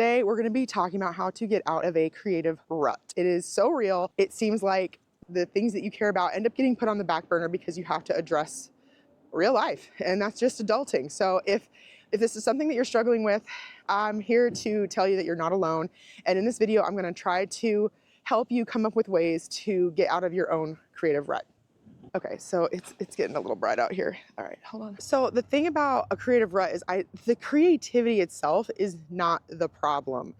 Today, we're going to be talking about how to get out of a creative rut. It is so real. It seems like the things that you care about end up getting put on the back burner because you have to address real life, and that's just adulting. So if this is something that you're struggling with, I'm here to tell you that you're not alone. And in this video, I'm going to try to help you come up with ways to get out of your own creative rut. Okay, so it's getting a little bright out here. All right, hold on. So the thing about a creative rut is the creativity itself is not the problem.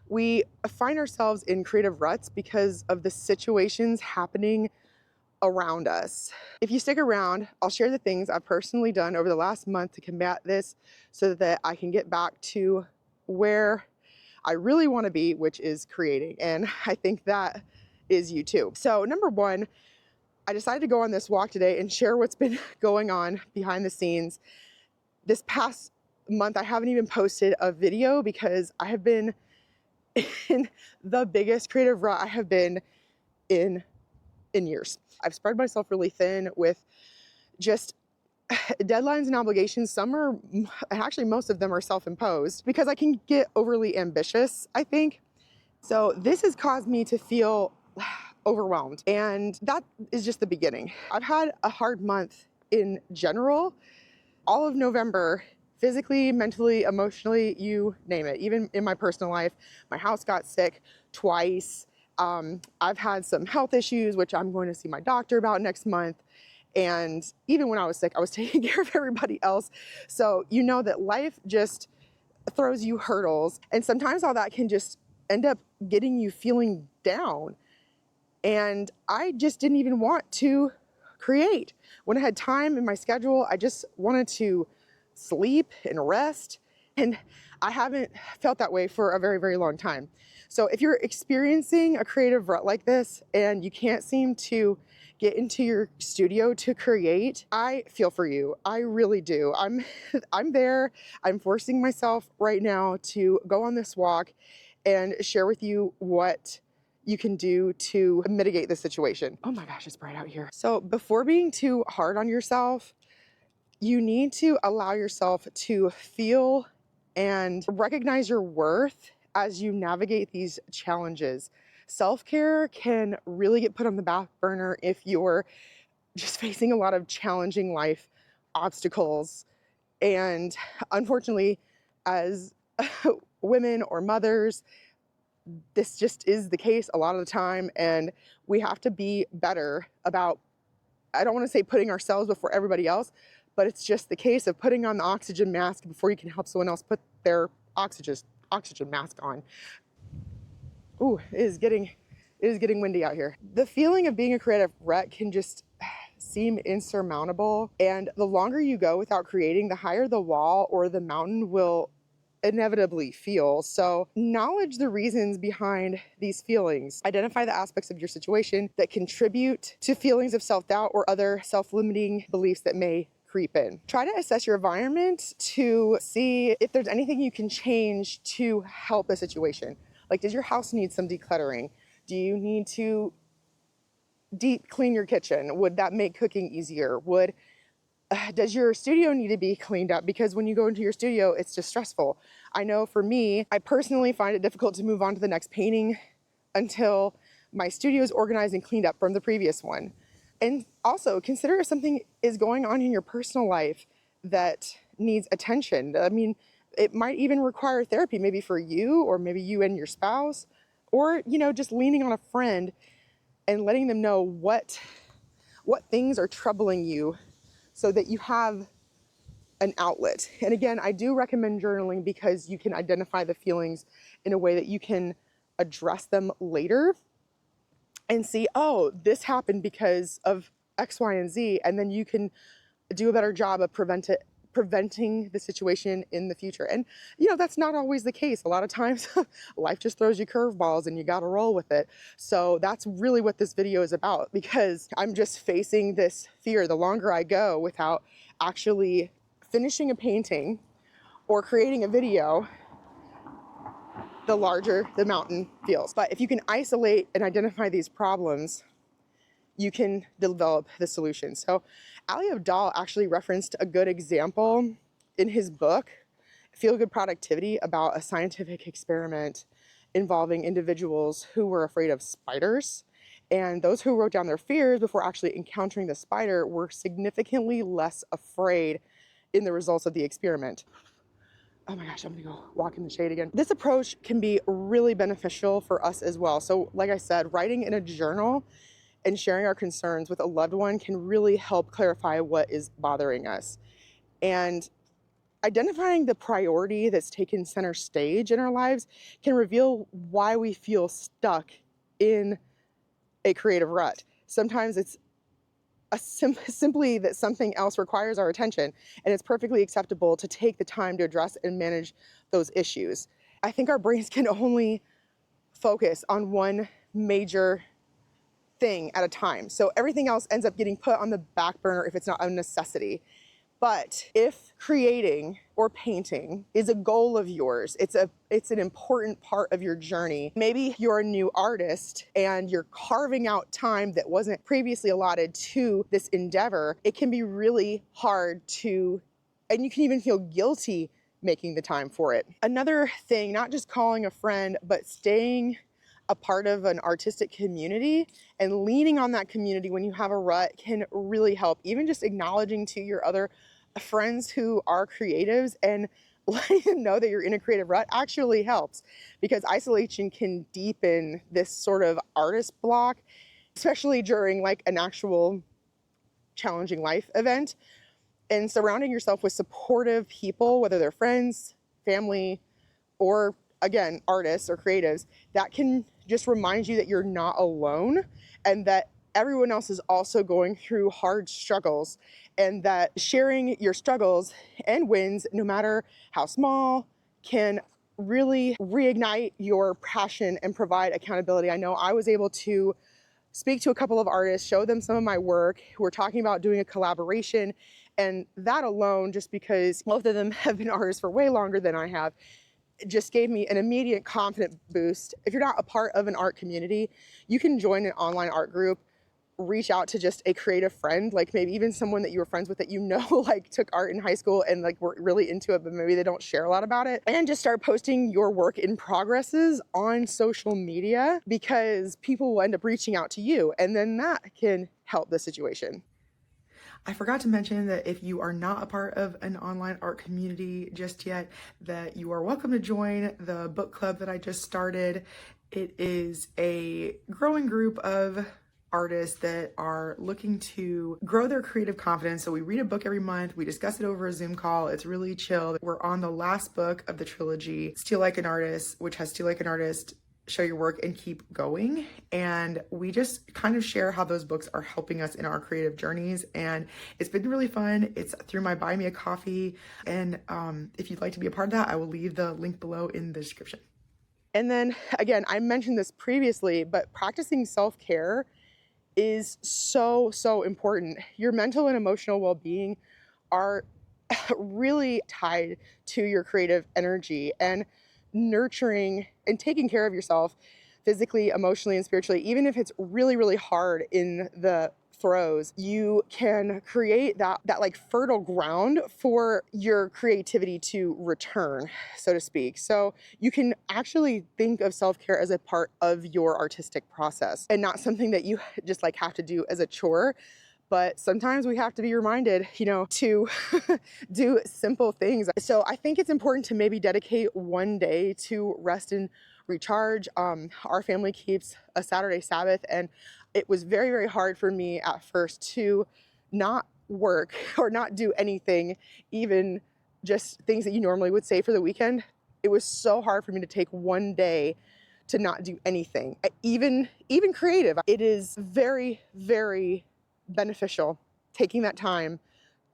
We find ourselves in creative ruts because of the situations happening around us. If you stick around, I'll share the things I've personally done over the last month to combat this so that I can get back to where I really want to be, which is creating. And I think that is you too. So number one, I decided to go on this walk today and share what's been going on behind the scenes. This past month, I haven't even posted a video because I have been in the biggest creative rut I have been in years. I've spread myself really thin with just deadlines and obligations. Some are, actually most of them are self-imposed because I can get overly ambitious, I think. So this has caused me to feel overwhelmed, and that is just the beginning. I've had a hard month in general. All of November, physically, mentally, emotionally, you name it. Even in my personal life, my house got sick twice. I've had some health issues, which I'm going to see my doctor about next month. And even when I was sick, I was taking care of everybody else. So you know that life just throws you hurdles. And sometimes all that can just end up getting you feeling down. And I just didn't even want to create. When I had time in my schedule, I just wanted to sleep and rest. And I haven't felt that way for a very, very long time. So if you're experiencing a creative rut like this and you can't seem to get into your studio to create, I feel for you. I really do. I'm there. I'm forcing myself right now to go on this walk and share with you what you can do to mitigate the situation. Oh my gosh, it's bright out here. So before being too hard on yourself, you need to allow yourself to feel and recognize your worth as you navigate these challenges. Self-care can really get put on the back burner if you're just facing a lot of challenging life obstacles. And unfortunately, as women or mothers, this just is the case a lot of the time, and we have to be better about, I don't want to say putting ourselves before everybody else, but it's just the case of putting on the oxygen mask before you can help someone else put their oxygen mask on. Ooh, it is getting windy out here. The feeling of being a creative rut can just seem insurmountable, and the longer you go without creating, the higher the wall or the mountain will inevitably feel. So acknowledge the reasons behind these feelings. Identify the aspects of your situation that contribute to feelings of self-doubt or other self-limiting beliefs that may creep in. Try to assess your environment to see if there's anything you can change to help a situation. Like, does your house need some decluttering? Do you need to deep clean your kitchen? Would that make cooking easier? Does your studio need to be cleaned up? Because when you go into your studio, it's just stressful. I know for me, I personally find it difficult to move on to the next painting until my studio is organized and cleaned up from the previous one. And also consider if something is going on in your personal life that needs attention. I mean, it might even require therapy, maybe for you, or maybe you and your spouse, or, you know, just leaning on a friend and letting them know what things are troubling you, so that you have an outlet. And again, I do recommend journaling because you can identify the feelings in a way that you can address them later and see, oh, this happened because of X, Y, and Z. And then you can do a better job of preventing the situation in the future. And, you know, that's not always the case. A lot of times life just throws you curveballs and you got to roll with it. So that's really what this video is about, because I'm just facing this fear. The longer I go without actually finishing a painting or creating a video, the larger the mountain feels. But if you can isolate and identify these problems, you can develop the solution. So Allie actually referenced a good example in his book feel-good productivity about a scientific experiment involving individuals who were afraid of spiders. And those who wrote down their fears before actually encountering the spider were significantly less afraid in the results of the experiment. Oh my gosh, I'm gonna go walk in the shade again. This approach can be really beneficial for us as well. So like I said, writing in a journal and sharing our concerns with a loved one can really help clarify what is bothering us. And identifying the priority that's taken center stage in our lives can reveal why we feel stuck in a creative rut. Sometimes it's simply that something else requires our attention, and it's perfectly acceptable to take the time to address and manage those issues. I think our brains can only focus on one major thing at a time. So everything else ends up getting put on the back burner if it's not a necessity. But if creating or painting is a goal of yours, it's an important part of your journey. Maybe you're a new artist and you're carving out time that wasn't previously allotted to this endeavor. It can be really hard to, and you can even feel guilty making the time for it. Another thing, not just calling a friend, but staying a part of an artistic community and leaning on that community when you have a rut can really help. Even just acknowledging to your other friends who are creatives and letting them know that you're in a creative rut actually helps, because isolation can deepen this sort of artist block, especially during like an actual challenging life event. And surrounding yourself with supportive people, whether they're friends, family, or again, artists or creatives, that can just remind you that you're not alone and that everyone else is also going through hard struggles, and that sharing your struggles and wins, no matter how small, can really reignite your passion and provide accountability. I know I was able to speak to a couple of artists, show them some of my work. We're talking about doing a collaboration, and that alone, just because both of them have been artists for way longer than I have, just gave me an immediate confidence boost. If you're not a part of an art community, you can join an online art group, reach out to just a creative friend, like maybe even someone that you were friends with that you know like took art in high school and like were really into it, but maybe they don't share a lot about it, and just start posting your work in progresses on social media, because people will end up reaching out to you, and then that can help the situation. I forgot to mention that if you are not a part of an online art community just yet, that you are welcome to join the book club that I just started. It is a growing group of artists that are looking to grow their creative confidence. So we read a book every month, we discuss it over a Zoom call. It's really chill. We're on the last book of the trilogy, Steal Like an Artist, which has Steal Like an Artist, Show Your Work, and Keep Going. And we just kind of share how those books are helping us in our creative journeys. And it's been really fun. It's through my Buy Me a Coffee. And if you'd like to be a part of that, I will leave the link below in the description. And then again, I mentioned this previously, but practicing self-care is so, so important. Your mental and emotional well-being are really tied to your creative energy, and nurturing and taking care of yourself physically, emotionally, and spiritually, even if it's really, really hard in the throes, you can create that like fertile ground for your creativity to return, so to speak. So you can actually think of self-care as a part of your artistic process and not something that you just like have to do as a chore. But sometimes we have to be reminded, to do simple things. So I think it's important to maybe dedicate one day to rest and recharge. Our family keeps a Saturday Sabbath, and it was very, very hard for me at first to not work or not do anything, even just things that you normally would say for the weekend. It was so hard for me to take one day to not do anything, even creative. It is very, very beneficial taking that time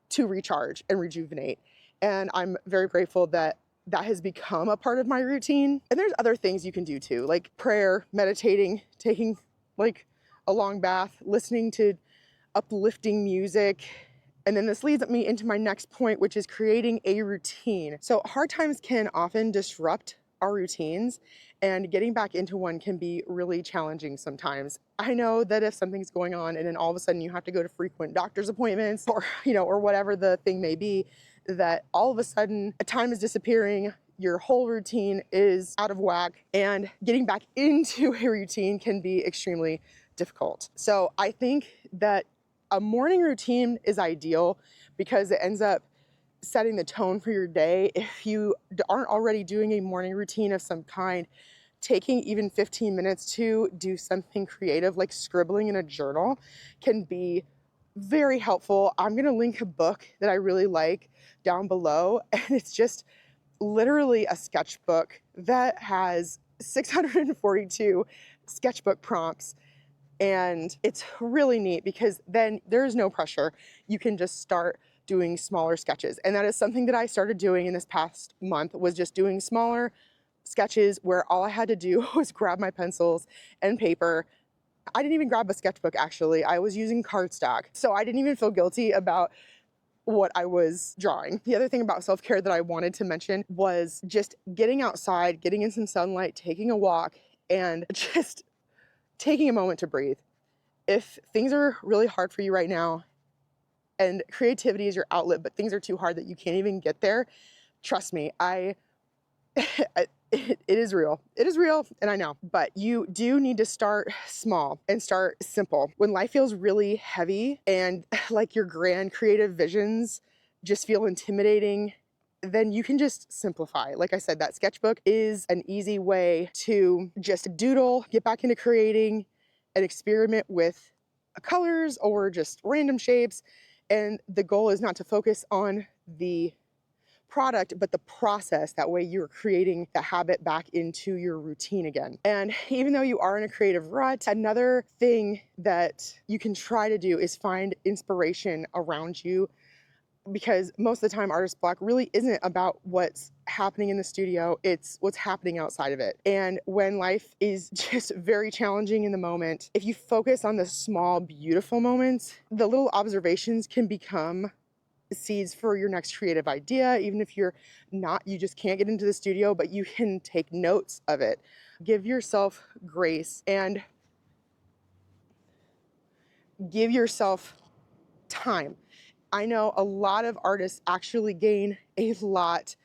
to recharge and rejuvenate. And I'm very grateful that that has become a part of my routine. And there's other things you can do too, like prayer, meditating, taking like a long bath, listening to uplifting music. And then this leads me into my next point, which is creating a routine. So hard times can often disrupt our routines, and getting back into one can be really challenging sometimes. I know that if something's going on and then all of a sudden you have to go to frequent doctor's appointments or, or whatever the thing may be, that all of a sudden a time is disappearing, your whole routine is out of whack, and getting back into a routine can be extremely difficult. So I think that a morning routine is ideal because it ends up setting the tone for your day. If you aren't already doing a morning routine of some kind, taking even 15 minutes to do something creative like scribbling in a journal can be very helpful. I'm going to link a book that I really like down below, and it's just literally a sketchbook that has 642 sketchbook prompts. And it's really neat because then there's no pressure. You can just start doing smaller sketches. And that is something that I started doing in this past month, was just doing smaller sketches where all I had to do was grab my pencils and paper. I didn't even grab a sketchbook, actually. I was using cardstock. So I didn't even feel guilty about what I was drawing. The other thing about self-care that I wanted to mention was just getting outside, getting in some sunlight, taking a walk, and just taking a moment to breathe. If things are really hard for you right now and creativity is your outlet, but things are too hard that you can't even get there, trust me, it is real. It is real, and I know, but you do need to start small and start simple. When life feels really heavy and like your grand creative visions just feel intimidating, then you can just simplify. Like I said, that sketchbook is an easy way to just doodle, get back into creating, and experiment with colors or just random shapes. And the goal is not to focus on the product, but the process. That way you're creating the habit back into your routine again. And even though you are in a creative rut, another thing that you can try to do is find inspiration around you, because most of the time artist block really isn't about what's happening in the studio, it's what's happening outside of it. And when life is just very challenging in the moment, if you focus on the small, beautiful moments, the little observations can become seeds for your next creative idea. Even if you just can't get into the studio, but you can take notes of it. Give yourself grace and give yourself time. I know a lot of artists actually gain a lot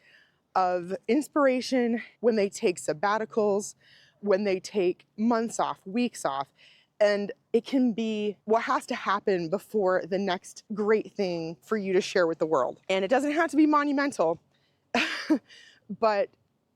of inspiration when they take sabbaticals, when they take months off, weeks off. And it can be what has to happen before the next great thing for you to share with the world. And it doesn't have to be monumental, but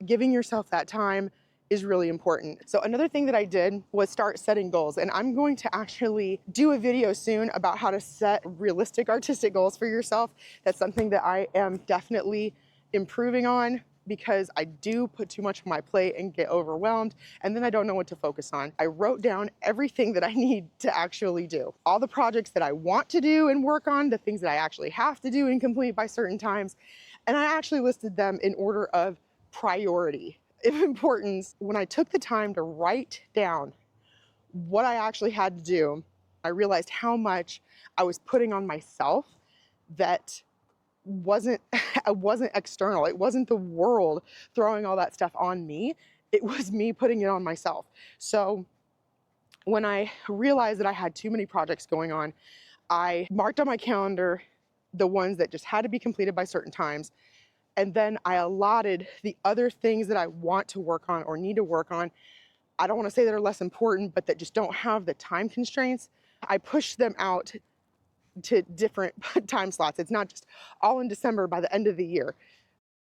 giving yourself that time is really important. So another thing that I did was start setting goals. And I'm going to actually do a video soon about how to set realistic artistic goals for yourself. That's something that I am definitely improving on, because I do put too much on my plate and get overwhelmed, and then I don't know what to focus on. I wrote down everything that I need to actually do. All the projects that I want to do and work on, the things that I actually have to do and complete by certain times, and I actually listed them in order of priority, of importance. When I took the time to write down what I actually had to do, I realized how much I was putting on myself that wasn't external. It wasn't the world throwing all that stuff on me. It was me putting it on myself. So when I realized that I had too many projects going on, I marked on my calendar the ones that just had to be completed by certain times. And then I allotted the other things that I want to work on or need to work on. I don't want to say that are less important, but that just don't have the time constraints. I pushed them out to different time slots. It's not just all in December by the end of the year.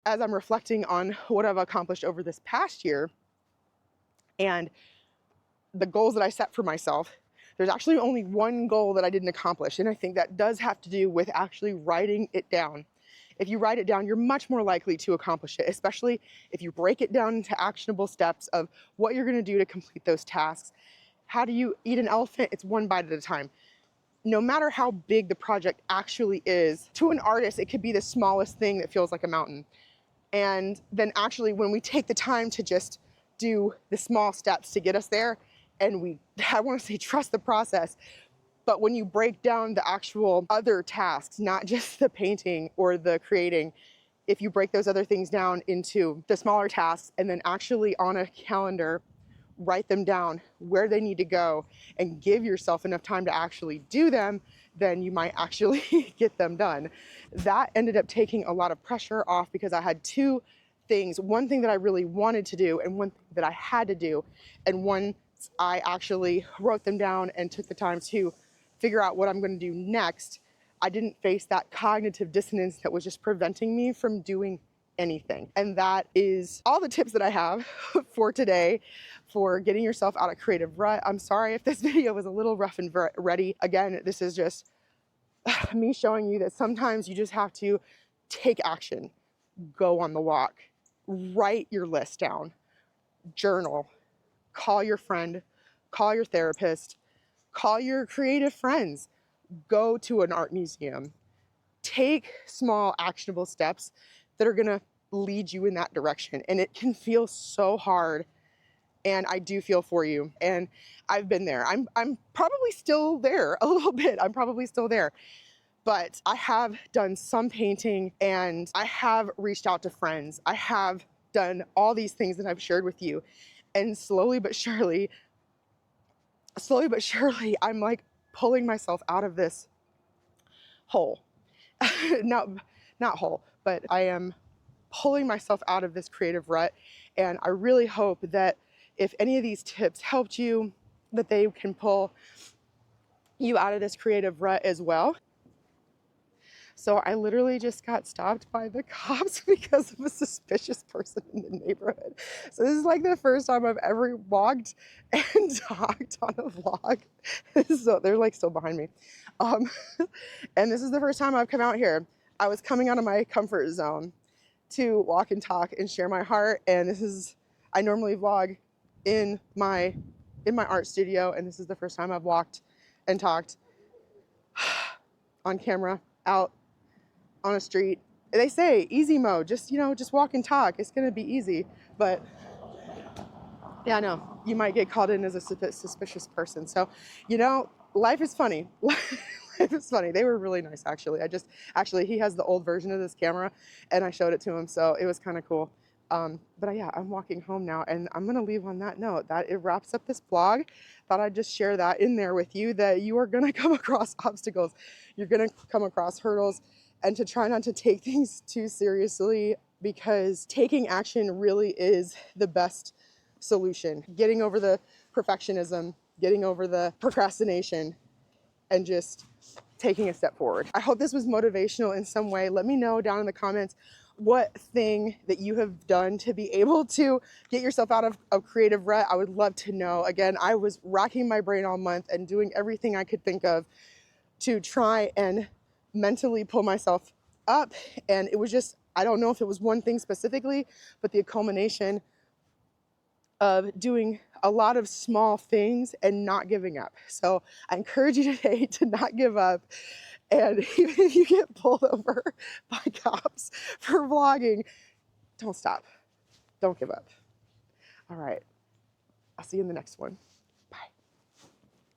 As I'm reflecting on what I've accomplished over this past year and the goals that I set for myself, there's actually only one goal that I didn't accomplish. And I think that does have to do with actually writing it down. If you write it down, you're much more likely to accomplish it, especially if you break it down into actionable steps of what you're going to do to complete those tasks. How do you eat an elephant? It's one bite at a time. No matter how big the project actually is, to an artist, it could be the smallest thing that feels like a mountain. And then actually, when we take the time to just do the small steps to get us there, and I want to say trust the process, but when you break down the actual other tasks, not just the painting or the creating, if you break those other things down into the smaller tasks and then actually on a calendar, write them down where they need to go and give yourself enough time to actually do them, then you might actually get them done. That ended up taking a lot of pressure off because I had two things, one thing that I really wanted to do and one thing that I had to do. And once I actually wrote them down and took the time to figure out what I'm going to do next, I didn't face that cognitive dissonance that was just preventing me from doing anything. And that is all the tips that I have for today for getting yourself out of creative rut. I'm sorry if this video was a little rough and ready. Again, this is just me showing you that sometimes you just have to take action, go on the walk, write your list down, journal, call your friend, call your therapist, call your creative friends, go to an art museum, take small actionable steps that are gonna lead you in that direction. And it can feel so hard, and I do feel for you. And I've been there. I'm probably still there a little bit. I'm probably still there. But I have done some painting and I have reached out to friends. I have done all these things that I've shared with you. And slowly but surely, I'm like pulling myself out of this hole. Not hole, but I am pulling myself out of this creative rut. And I really hope that if any of these tips helped you, that they can pull you out of this creative rut as well. So I literally just got stopped by the cops because of a suspicious person in the neighborhood. So this is like the first time I've ever walked and talked on a vlog. So they're like still behind me. And this is the first time I've come out here. I was coming out of my comfort zone to walk and talk and share my heart. And I normally vlog in my art studio. And this is the first time I've walked and talked on camera, out on a street. They say easy mode, just walk and talk. It's gonna be easy, but yeah, no, you might get called in as a suspicious person. So, life is funny. Life is funny. They were really nice, actually. He has the old version of this camera, and I showed it to him, so it was kind of cool. But yeah, I'm walking home now, and I'm gonna leave on that note that it wraps up this vlog. Thought I'd just share that in there with you, that you are gonna come across obstacles, you're gonna come across hurdles, and to try not to take things too seriously, because taking action really is the best solution. Getting over the perfectionism, getting over the procrastination, and just taking a step forward. I hope this was motivational in some way. Let me know down in the comments what thing that you have done to be able to get yourself out of creative rut. I would love to know. Again, I was racking my brain all month and doing everything I could think of to try and mentally pull myself up. And it was just, I don't know if it was one thing specifically, but the culmination of doing a lot of small things and not giving up. So I encourage you today to not give up. And even if you get pulled over by cops for vlogging, don't stop. Don't give up. All right. I'll see you in the next one.